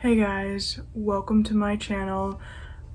Hey guys, welcome to my channel.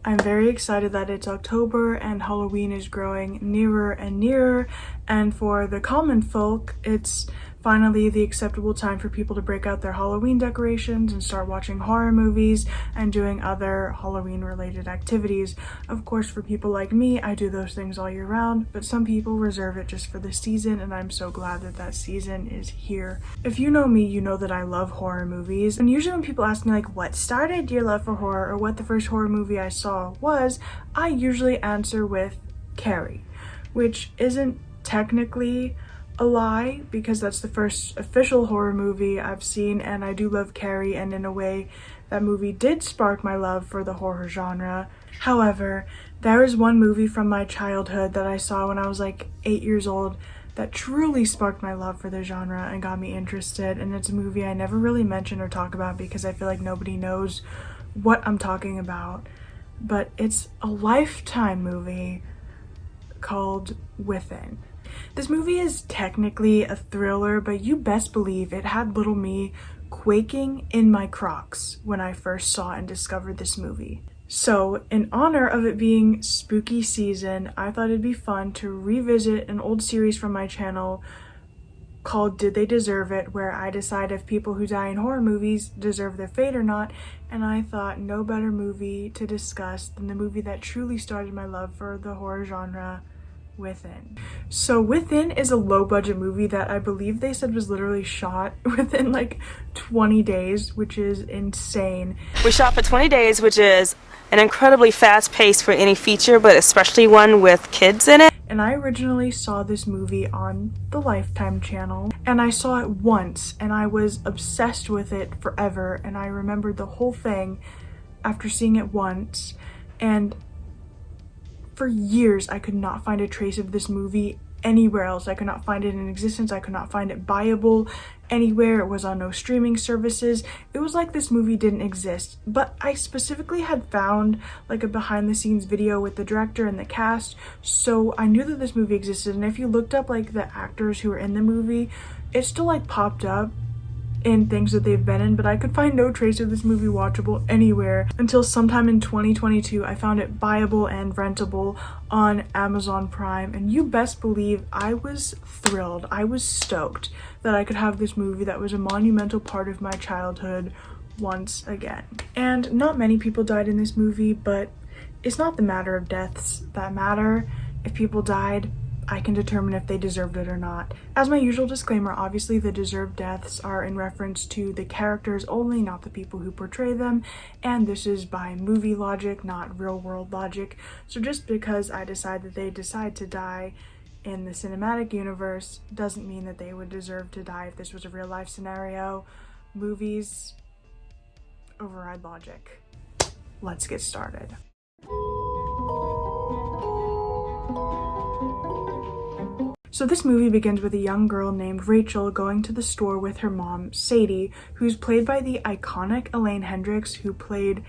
I'm very excited that it's October and Halloween is growing nearer and nearer, and for the common folk, it's finally the acceptable time for people to break out their Halloween decorations and start watching horror movies and doing other Halloween related activities. Of course, for people like me, I do those things all year round, but some people reserve it just for the season, and I'm so glad that that season is here. If you know me, you know that I love horror movies, and usually when people ask me like what started your love for horror or what the first horror movie I saw was, I usually answer with Carrie, which isn't technically a lie because that's the first official horror movie I've seen, and I do love Carrie, and in a way that movie did spark my love for the horror genre. However, there is one movie from my childhood that I saw when I was like 8 years old that truly sparked my love for the genre and got me interested, and it's a movie I never really mention or talk about because I feel like nobody knows what I'm talking about, but it's a Lifetime movie called Within. This movie is technically a thriller, but you best believe it had little me quaking in my Crocs when I first saw and discovered this movie. So, in honor of it being spooky season, I thought it'd be fun to revisit an old series from my channel called Did They Deserve It?, where I decide if people who die in horror movies deserve their fate or not, and I thought no better movie to discuss than the movie that truly started my love for the horror genre, Within. So Within is a low-budget movie that I believe they said was literally shot within like 20 days, which is insane. We shot for 20 days, which is an incredibly fast pace for any feature, but especially one with kids in it. And I originally saw this movie on the Lifetime channel, and I saw it once, and I was obsessed with it forever, and I remembered the whole thing after seeing it once, and for years I could not find a trace of this movie anywhere else. I could not find it in existence. I could not find it buyable anywhere. It was on no streaming services. It was like this movie didn't exist. But I specifically had found like a behind the scenes video with the director and the cast, so I knew that this movie existed, and if you looked up like the actors who were in the movie, it still like popped up in things that they've been in, but I could find no trace of this movie watchable anywhere until sometime in 2022 I found it buyable and rentable on Amazon Prime, and you best believe I was thrilled. I was stoked that I could have this movie that was a monumental part of my childhood once again. And not many people died in this movie, but it's not the matter of deaths that matter. If people died, I can determine if they deserved it or not. As my usual disclaimer, obviously the deserved deaths are in reference to the characters only, not the people who portray them, and this is by movie logic, not real world logic. So just because I decide that they decide to die in the cinematic universe doesn't mean that they would deserve to die if this was a real life scenario. Movies override logic. Let's get started. So this movie begins with a young girl named Rachel going to the store with her mom, Sadie, who's played by the iconic Elaine Hendricks, who played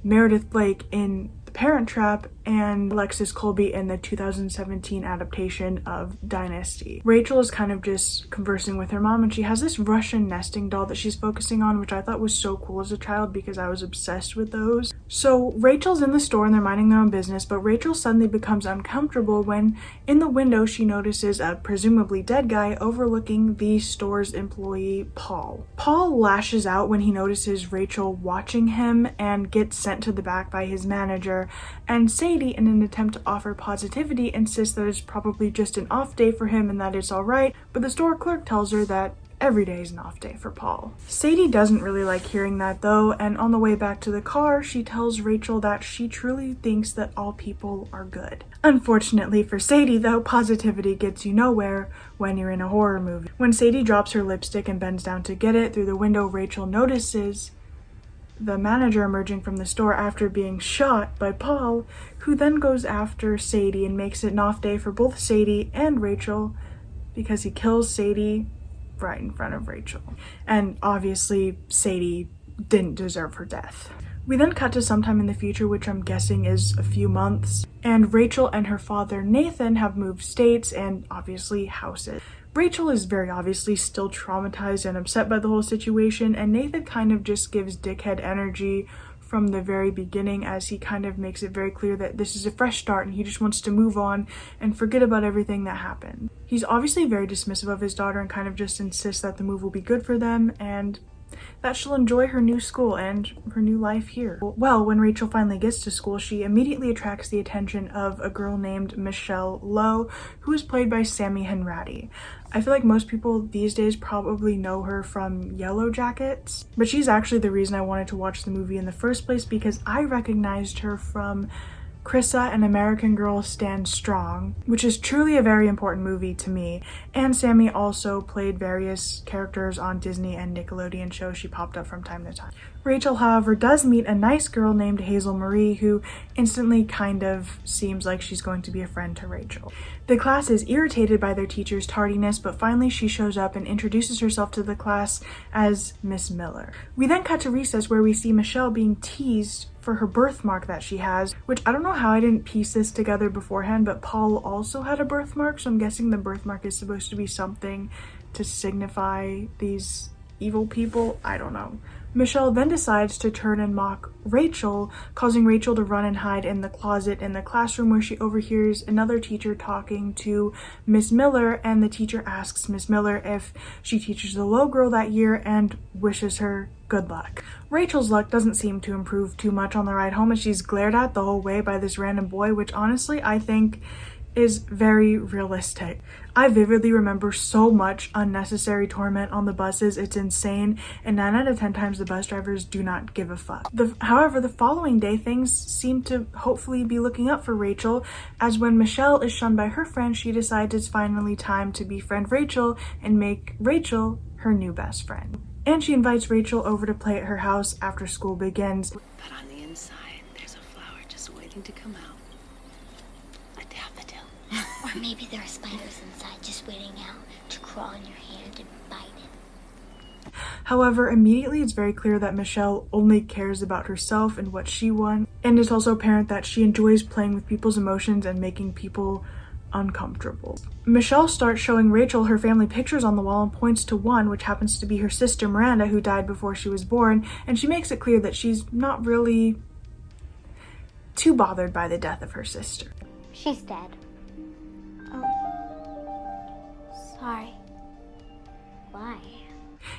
Meredith Blake in The Parent Trap and Alexis Colby in the 2017 adaptation of Dynasty. Rachel is kind of just conversing with her mom, and she has this Russian nesting doll that she's focusing on, which I thought was so cool as a child because I was obsessed with those. So Rachel's in the store and they're minding their own business, but Rachel suddenly becomes uncomfortable when in the window she notices a presumably dead guy overlooking the store's employee, Paul. Paul lashes out when he notices Rachel watching him and gets sent to the back by his manager, and Sadie, in an attempt to offer positivity, insists that it's probably just an off day for him and that it's alright, but the store clerk tells her that every day is an off day for Paul. Sadie doesn't really like hearing that though, and on the way back to the car, she tells Rachel that she truly thinks that all people are good. Unfortunately for Sadie though, positivity gets you nowhere when you're in a horror movie. When Sadie drops her lipstick and bends down to get it, through the window Rachel notices the manager emerging from the store after being shot by Paul, who then goes after Sadie and makes it an off day for both Sadie and Rachel because he kills Sadie right in front of Rachel. And obviously Sadie didn't deserve her death. We then cut to sometime in the future, which I'm guessing is a few months, and Rachel and her father Nathan have moved states and obviously houses. Rachel is very obviously still traumatized and upset by the whole situation, and Nathan kind of just gives dickhead energy from the very beginning, as he kind of makes it very clear that this is a fresh start and he just wants to move on and forget about everything that happened. He's obviously very dismissive of his daughter and kind of just insists that the move will be good for them and that she'll enjoy her new school and her new life here. Well, when Rachel finally gets to school, she immediately attracts the attention of a girl named Michelle Lowe, who is played by Sammy Henratti. I feel like most people these days probably know her from Yellow Jackets, but she's actually the reason I wanted to watch the movie in the first place, because I recognized her from Krissa and American Girl Stand Strong, which is truly a very important movie to me. And Sammy also played various characters on Disney and Nickelodeon shows. She popped up from time to time. Rachel, however, does meet a nice girl named Hazel Marie, who instantly kind of seems like she's going to be a friend to Rachel. The class is irritated by their teacher's tardiness, but finally she shows up and introduces herself to the class as Miss Miller. We then cut to recess, where we see Michelle being teased for her birthmark that she has, which I don't know how I didn't piece this together beforehand, but Paul also had a birthmark, so I'm guessing the birthmark is supposed to be something to signify these evil people. I don't know. Michelle then decides to turn and mock Rachel, causing Rachel to run and hide in the closet in the classroom, where she overhears another teacher talking to Miss Miller, and the teacher asks Miss Miller if she teaches the Lowe girl that year and wishes her good luck. Rachel's luck doesn't seem to improve too much on the ride home, as she's glared at the whole way by this random boy, which honestly I think is very realistic. I vividly remember so much unnecessary torment on the buses. It's insane, and 9 out of 10 times the bus drivers do not give a fuck. However, the following day, things seem to hopefully be looking up for Rachel, as when Michelle is shunned by her friend, she decides it's finally time to befriend Rachel and make Rachel her new best friend. And she invites Rachel over to play at her house after school begins. But on the inside, there's a flower just waiting to come out. A daffodil. Or maybe there are spiders inside just waiting out to crawl on your hand and bite it. However, immediately it's very clear that Michelle only cares about herself and what she wants, and it's also apparent that she enjoys playing with people's emotions and making people uncomfortable. Michelle starts showing Rachel her family pictures on the wall and points to one, which happens to be her sister Miranda, who died before she was born, and she makes it clear that she's not really too bothered by the death of her sister. She's dead. Oh. Sorry. Why?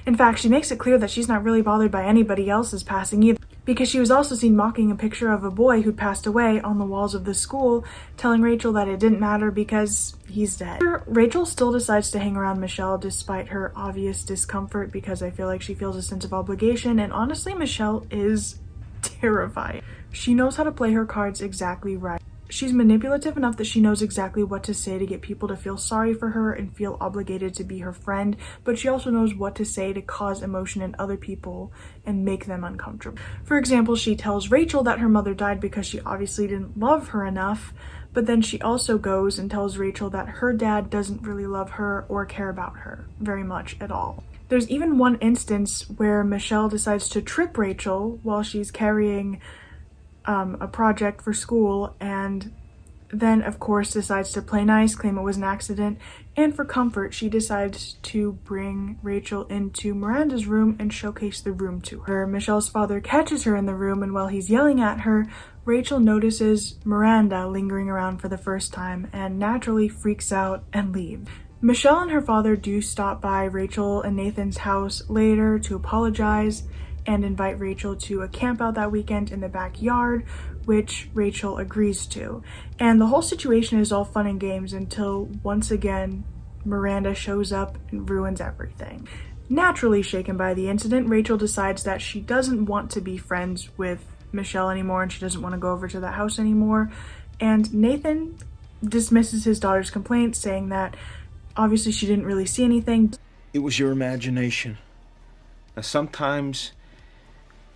In fact, she makes it clear that she's not really bothered by anybody else's passing either, because she was also seen mocking a picture of a boy who'd passed away on the walls of the school, telling Rachel that it didn't matter because he's dead. Rachel still decides to hang around Michelle despite her obvious discomfort, because I feel like she feels a sense of obligation, and honestly, Michelle is terrifying. She knows how to play her cards exactly right. She's manipulative enough that she knows exactly what to say to get people to feel sorry for her and feel obligated to be her friend, but she also knows what to say to cause emotion in other people and make them uncomfortable. For example, she tells Rachel that her mother died because she obviously didn't love her enough, but then she also goes and tells Rachel that her dad doesn't really love her or care about her very much at all. There's even one instance where Michelle decides to trip Rachel while she's carrying a project for school, and then of course decides to play nice, claim it was an accident, and for comfort she decides to bring Rachel into Miranda's room and showcase the room to her. Michelle's father catches her in the room, and while he's yelling at her, Rachel notices Miranda lingering around for the first time and naturally freaks out and leaves. Michelle and her father do stop by Rachel and Nathan's house later to apologize and invite Rachel to a camp out that weekend in the backyard, which Rachel agrees to. And the whole situation is all fun and games until once again Miranda shows up and ruins everything. Naturally shaken by the incident, Rachel decides that she doesn't want to be friends with Michelle anymore and she doesn't want to go over to the house anymore. And Nathan dismisses his daughter's complaint, saying that obviously she didn't really see anything. It was your imagination. Now sometimes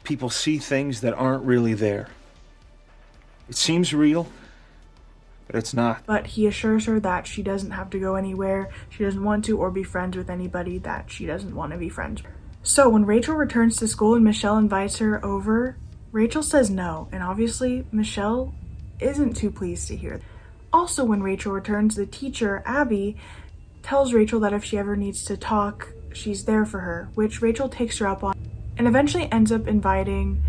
people see things that aren't really there. It seems real, but it's not. But he assures her that she doesn't have to go anywhere she doesn't want to or be friends with anybody that she doesn't want to be friends with. So when Rachel returns to school and Michelle invites her over, Rachel says no, and obviously Michelle isn't too pleased to hear that. Also when Rachel returns, the teacher, Abby, tells Rachel that if she ever needs to talk, she's there for her, which Rachel takes her up on and eventually ends up inviting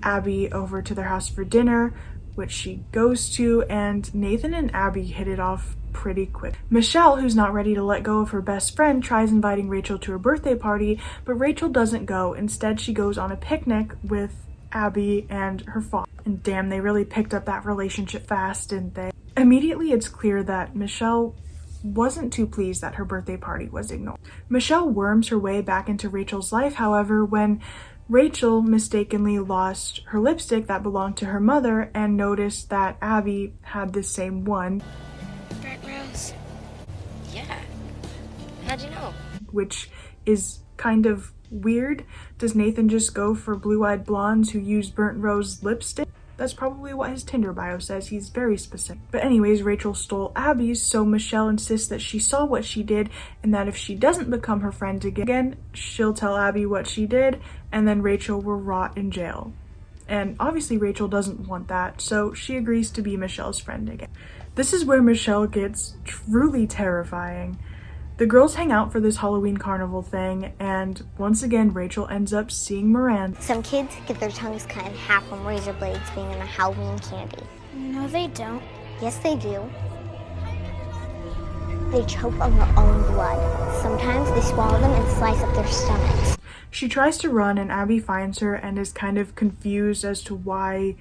Abby over to their house for dinner, which she goes to, and Nathan and Abby hit it off pretty quick. Michelle, who's not ready to let go of her best friend, tries inviting Rachel to her birthday party, but Rachel doesn't go. Instead, she goes on a picnic with Abby and her father. And damn, they really picked up that relationship fast, didn't they? Immediately, it's clear that Michelle wasn't too pleased that her birthday party was ignored. Michelle worms her way back into Rachel's life, however, when Rachel mistakenly lost her lipstick that belonged to her mother and noticed that Abby had the same one. Burnt rose. Yeah. How'd you know? Which is kind of weird. Does Nathan just go for blue-eyed blondes who use burnt rose lipstick? That's probably what his Tinder bio says. He's very specific. But anyways, Rachel stole Abby's, so Michelle insists that she saw what she did and that if she doesn't become her friend again, she'll tell Abby what she did and then Rachel will rot in jail. And obviously Rachel doesn't want that, so she agrees to be Michelle's friend again. This is where Michelle gets truly terrifying. The girls hang out for this Halloween carnival thing, and once again, Rachel ends up seeing Miranda. Some kids get their tongues cut in half from razor blades being in the Halloween candy. No, they don't. Yes, they do. They choke on their own blood. Sometimes they swallow them and slice up their stomachs. She tries to run, and Abby finds her and is kind of confused as to why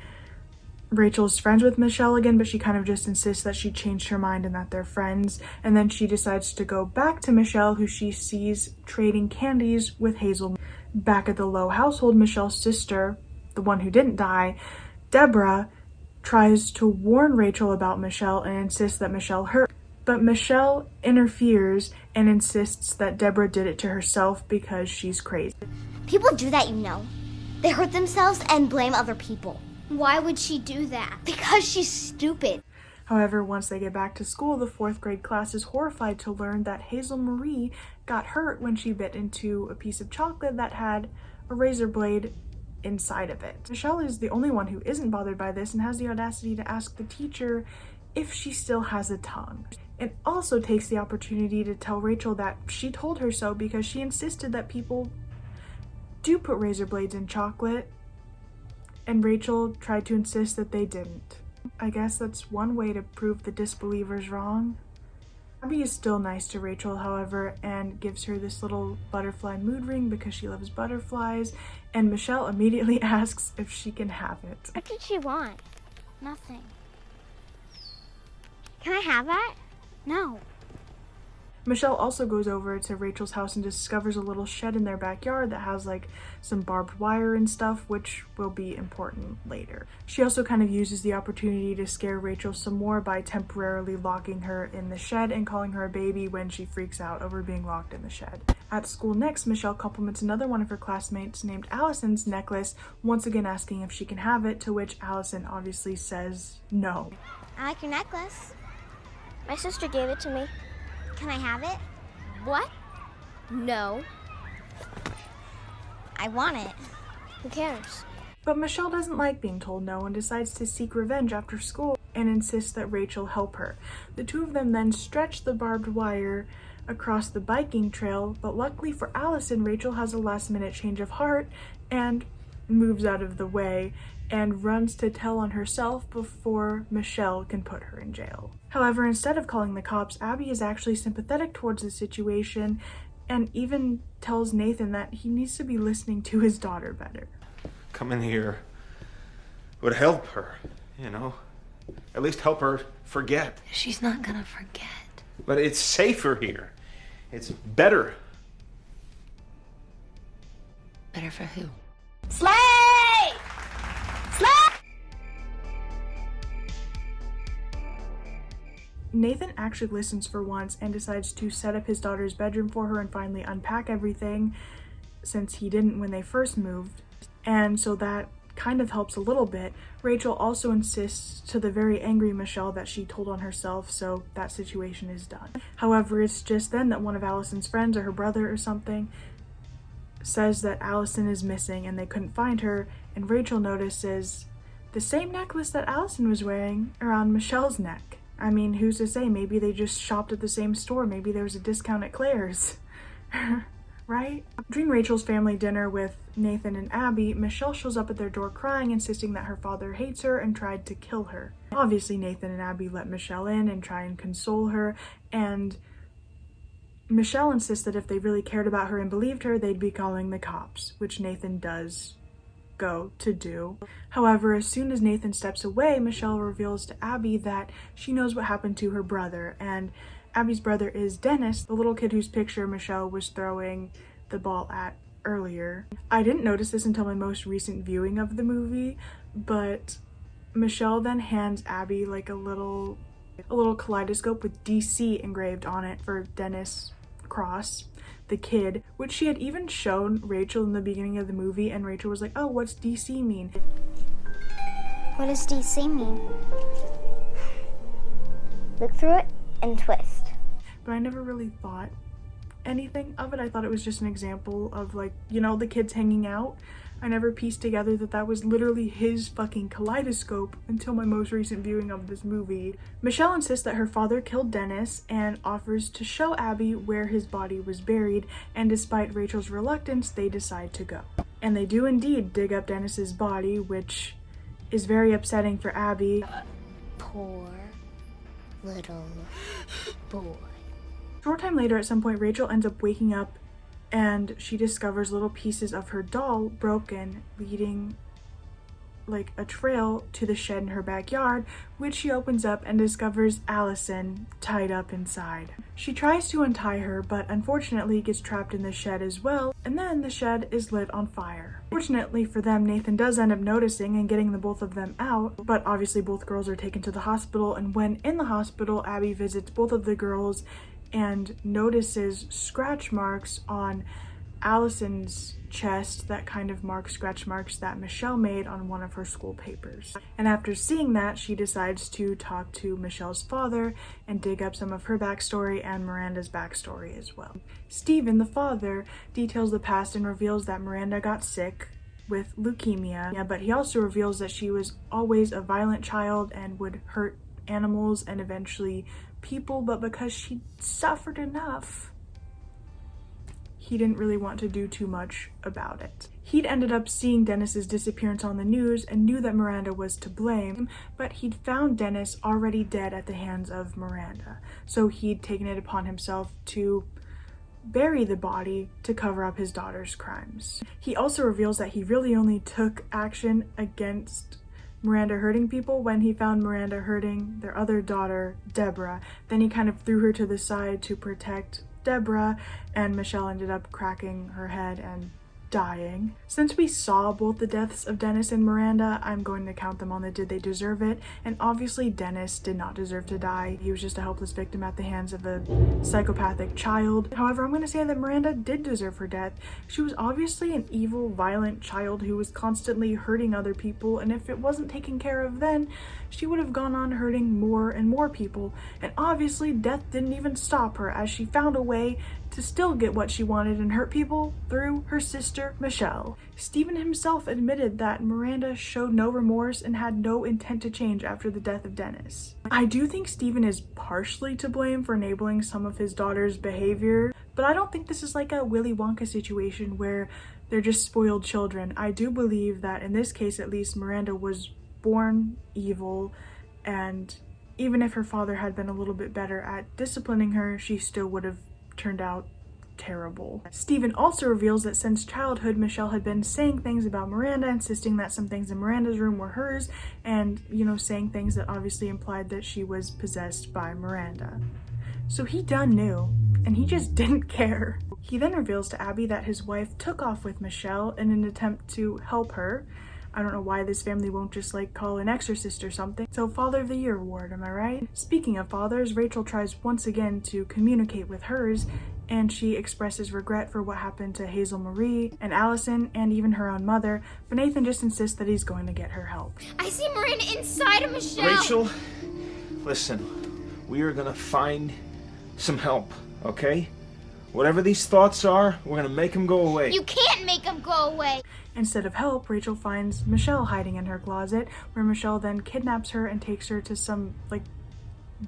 Rachel's friends with Michelle again, but she kind of just insists that she changed her mind and that they're friends. And then she decides to go back to Michelle, who she sees trading candies with Hazel. Back at the Lowe household, Michelle's sister, the one who didn't die, Deborah, tries to warn Rachel about Michelle and insists that Michelle hurt her. But Michelle interferes and insists that Deborah did it to herself because she's crazy. People do that, you know. They hurt themselves and blame other people. Why would she do that? Because she's stupid. However, once they get back to school, the 4th grade class is horrified to learn that Hazel Marie got hurt when she bit into a piece of chocolate that had a razor blade inside of it. Michelle is the only one who isn't bothered by this and has the audacity to ask the teacher if she still has a tongue. It also takes the opportunity to tell Rachel that she told her so because she insisted that people do put razor blades in chocolate, and Rachel tried to insist that they didn't. I guess that's one way to prove the disbelievers wrong. Abby is still nice to Rachel, however, and gives her this little butterfly mood ring because she loves butterflies, and Michelle immediately asks if she can have it. What did she want? Nothing. Can I have that? No. Michelle also goes over to Rachel's house and discovers a little shed in their backyard that has like some barbed wire and stuff, which will be important later. She also kind of uses the opportunity to scare Rachel some more by temporarily locking her in the shed and calling her a baby when she freaks out over being locked in the shed. At school next, Michelle compliments another one of her classmates named Allison's necklace, once again asking if she can have it, to which Allison obviously says no. I like your necklace. My sister gave it to me. Can I have it? What? No. I want it. Who cares? But Michelle doesn't like being told no and decides to seek revenge after school and insists that Rachel help her. The two of them then stretch the barbed wire across the biking trail, but luckily for Allison, Rachel has a last-minute change of heart and moves out of the way and runs to tell on herself before Michelle can put her in jail. However, instead of calling the cops, Abby is actually sympathetic towards the situation and even tells Nathan that he needs to be listening to his daughter better. Coming here would help her, you know? At least help her forget. She's not gonna forget. But it's safer here. It's better. Better for who? Slay! Slay! Nathan actually listens for once and decides to set up his daughter's bedroom for her and finally unpack everything, since he didn't when they first moved. And so that kind of helps a little bit. Rachel also insists to the very angry Michelle that she told on herself, so that situation is done. However, it's just then that one of Allison's friends, or her brother or something, says that Allison is missing and they couldn't find her, and Rachel notices the same necklace that Allison was wearing around Michelle's neck I mean, who's to say? Maybe they just shopped at the same store. Maybe there was a discount at Claire's. Right? During Rachel's family dinner with Nathan and Abby, Michelle shows up at their door crying, insisting that her father hates her and tried to kill her. Obviously, Nathan and Abby let Michelle in and try and console her, and Michelle insists that if they really cared about her and believed her, they'd be calling the cops, which Nathan does go to do. However, as soon as Nathan steps away, Michelle reveals to Abby that she knows what happened to her brother, and Abby's brother is Dennis, the little kid whose picture Michelle was throwing the ball at earlier. I didn't notice this until my most recent viewing of the movie, but Michelle then hands Abby like a little kaleidoscope with DC engraved on it for Dennis Cross, the kid, which she had even shown Rachel in the beginning of the movie, and Rachel was like, "Oh, what's DC mean?" What does DC mean? Look through it and twist. But I never really thought anything of it. I thought it was just an example of, like, you know, the kids hanging out. I never pieced together that that was literally his fucking kaleidoscope until my most recent viewing of this movie. Michelle insists that her father killed Dennis and offers to show Abby where his body was buried, and despite Rachel's reluctance, they decide to go. And they do indeed dig up Dennis's body, which is very upsetting for Abby. Poor little boy. Short time later, at some point, Rachel ends up waking up and she discovers little pieces of her doll broken, leading like a trail to the shed in her backyard, which she opens up and discovers Allison tied up inside. She tries to untie her, but unfortunately gets trapped in the shed as well, and then the shed is lit on fire. Fortunately for them, Nathan does end up noticing and getting the both of them out, but obviously both girls are taken to the hospital, and when in the hospital, Abby visits both of the girls and notices scratch marks on Allison's chest that kind of mark scratch marks that Michelle made on one of her school papers. And after seeing that, she decides to talk to Michelle's father and dig up some of her backstory and Miranda's backstory as well. Stephen, the father, details the past and reveals that Miranda got sick with leukemia, but he also reveals that she was always a violent child and would hurt animals and eventually people, but because she suffered enough, he didn't really want to do too much about it. He'd ended up seeing Dennis's disappearance on the news and knew that Miranda was to blame, but he'd found Dennis already dead at the hands of Miranda, so he'd taken it upon himself to bury the body to cover up his daughter's crimes. He also reveals that he really only took action against Miranda hurting people when he found Miranda hurting their other daughter, Deborah. Then he kind of threw her to the side to protect Deborah, and Michelle ended up cracking her head and dying. Since we saw both the deaths of Dennis and Miranda, I'm going to count them on the did they deserve it, and obviously Dennis did not deserve to die. He was just a helpless victim at the hands of a psychopathic child. However, I'm going to say that Miranda did deserve her death. She was obviously an evil, violent child who was constantly hurting other people, and if it wasn't taken care of then, she would have gone on hurting more and more people. And obviously death didn't even stop her, as she found a way to still get what she wanted and hurt people through her sister, Michelle. Stephen himself admitted that Miranda showed no remorse and had no intent to change after the death of Dennis. I do think Stephen is partially to blame for enabling some of his daughter's behavior, but I don't think this is like a Willy Wonka situation where they're just spoiled children. I do believe that in this case, at least, Miranda was born evil, and even if her father had been a little bit better at disciplining her, she still would have turned out terrible. Stephen also reveals that since childhood, Michelle had been saying things about Miranda, insisting that some things in Miranda's room were hers, and, you know, saying things that obviously implied that she was possessed by Miranda. So he done knew, and he just didn't care. He then reveals to Abby that his wife took off with Michelle in an attempt to help her. I don't know why this family won't just like call an exorcist or something. So Father of the Year award, am I right? Speaking of fathers, Rachel tries once again to communicate with hers, and she expresses regret for what happened to Hazel Marie and Allison and even her own mother, but Nathan just insists that he's going to get her help. I see Miranda inside of Michelle. Rachel, listen, we are gonna find some help, okay? Whatever these thoughts are, we're gonna make them go away. You can't make him go away. Instead of help, Rachel finds Michelle hiding in her closet, where Michelle then kidnaps her and takes her to some like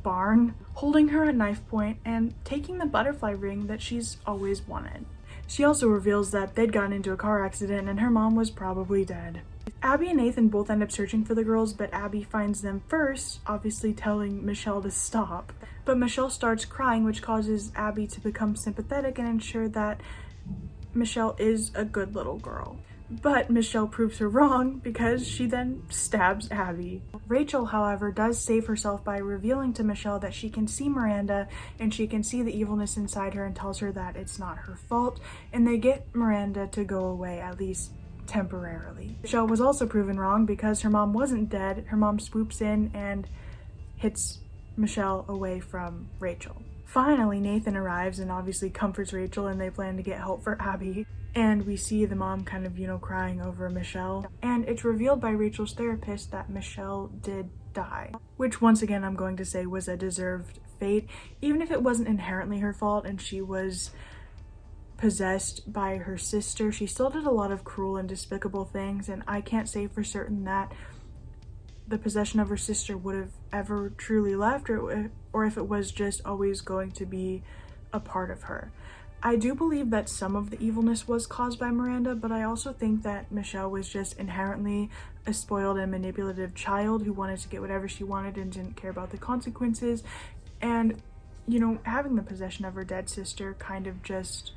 barn, holding her at knife point and taking the butterfly ring that she's always wanted. She also reveals that they'd gotten into a car accident and her mom was probably dead. Abby and Nathan both end up searching for the girls, but Abby finds them first, obviously telling Michelle to stop. But Michelle starts crying, which causes Abby to become sympathetic and ensure that Michelle is a good little girl. But Michelle proves her wrong because she then stabs Abby. Rachel, however, does save herself by revealing to Michelle that she can see Miranda and she can see the evilness inside her and tells her that it's not her fault, and they get Miranda to go away, at least temporarily. Michelle was also proven wrong because her mom wasn't dead. Her mom swoops in and hits Michelle away from Rachel. Finally, Nathan arrives and obviously comforts Rachel, and they plan to get help for Abby. And we see the mom kind of, crying over Michelle. And it's revealed by Rachel's therapist that Michelle did die, which once again I'm going to say was a deserved fate. Even if it wasn't inherently her fault and she was possessed by her sister, she still did a lot of cruel and despicable things, and I can't say for certain that the possession of her sister would have ever truly left, or if it was just always going to be a part of her. I do believe that some of the evilness was caused by Miranda, but I also think that Michelle was just inherently a spoiled and manipulative child who wanted to get whatever she wanted and didn't care about the consequences. And, having the possession of her dead sister kind of just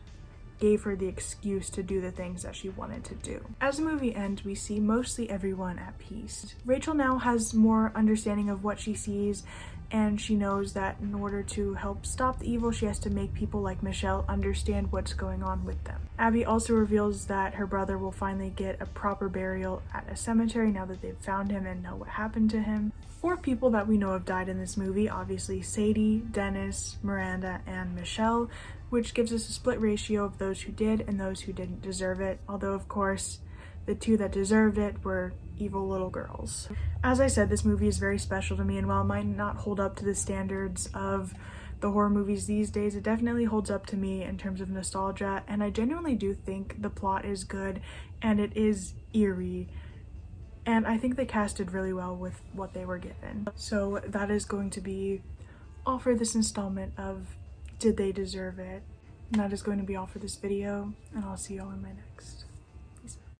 gave her the excuse to do the things that she wanted to do. As the movie ends, we see mostly everyone at peace. Rachel now has more understanding of what she sees, and she knows that in order to help stop the evil, she has to make people like Michelle understand what's going on with them. Abby also reveals that her brother will finally get a proper burial at a cemetery now that they've found him and know what happened to him. 4 people that we know have died in this movie, obviously Sadie, Dennis, Miranda, and Michelle, which gives us a split ratio of those who did and those who didn't deserve it, although of course the 2 that deserved it were evil little girls. As I said, this movie is very special to me, and while it might not hold up to the standards of the horror movies these days, it definitely holds up to me in terms of nostalgia, and I genuinely do think the plot is good and it is eerie, and I think they casted really well with what they were given. So that is going to be all for this installment of Did They Deserve It? And that is going to be all for this video, and I'll see y'all in my next.